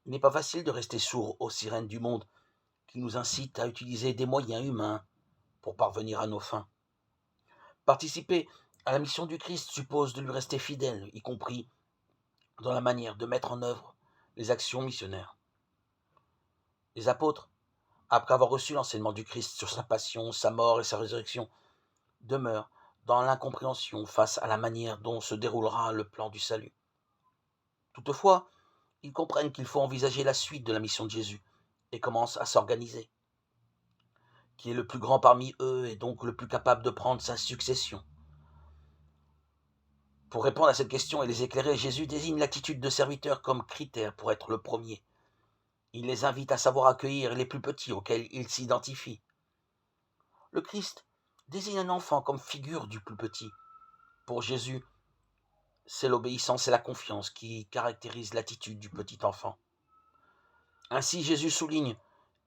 Il n'est pas facile de rester sourd aux sirènes du monde qui nous incitent à utiliser des moyens humains pour parvenir à nos fins. Participer à la mission du Christ suppose de lui rester fidèle, y compris dans la manière de mettre en œuvre les actions missionnaires. Les apôtres, après avoir reçu l'enseignement du Christ sur sa passion, sa mort et sa résurrection, demeurent dans l'incompréhension face à la manière dont se déroulera le plan du salut. Toutefois, ils comprennent qu'il faut envisager la suite de la mission de Jésus et commencent à s'organiser. Qui est le plus grand parmi eux et donc le plus capable de prendre sa succession? Pour répondre à cette question et les éclairer, Jésus désigne l'attitude de serviteur comme critère pour être le premier. Il les invite à savoir accueillir les plus petits auxquels ils s'identifient. Le Christ désigne un enfant comme figure du plus petit. Pour Jésus, c'est l'obéissance et la confiance qui caractérisent l'attitude du petit enfant. Ainsi, Jésus souligne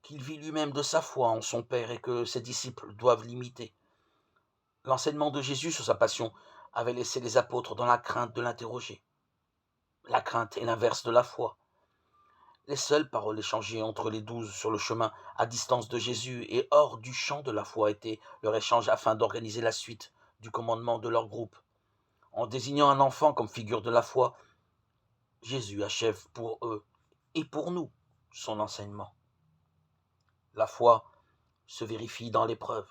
qu'il vit lui-même de sa foi en son Père et que ses disciples doivent l'imiter. L'enseignement de Jésus sur sa passion avait laissé les apôtres dans la crainte de l'interroger. La crainte est l'inverse de la foi. Les seules paroles échangées entre les 12 sur le chemin à distance de Jésus et hors du champ de la foi étaient leur échange afin d'organiser la suite du commandement de leur groupe. En désignant un enfant comme figure de la foi, Jésus achève pour eux et pour nous son enseignement. La foi se vérifie dans l'épreuve.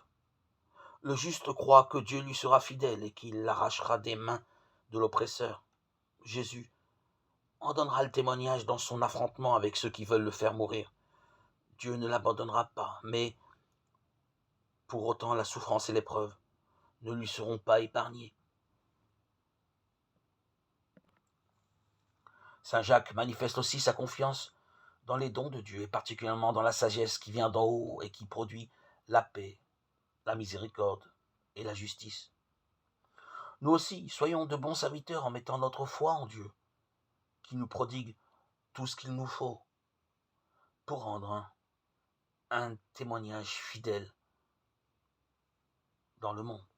Le juste croit que Dieu lui sera fidèle et qu'il l'arrachera des mains de l'oppresseur. Jésus en donnera le témoignage dans son affrontement avec ceux qui veulent le faire mourir. Dieu ne l'abandonnera pas, mais pour autant la souffrance et l'épreuve ne lui seront pas épargnées. Saint Jacques manifeste aussi sa confiance dans les dons de Dieu et particulièrement dans la sagesse qui vient d'en haut et qui produit la paix, la miséricorde et la justice. Nous aussi, soyons de bons serviteurs en mettant notre foi en Dieu, qui nous prodigue tout ce qu'il nous faut pour rendre un témoignage fidèle dans le monde.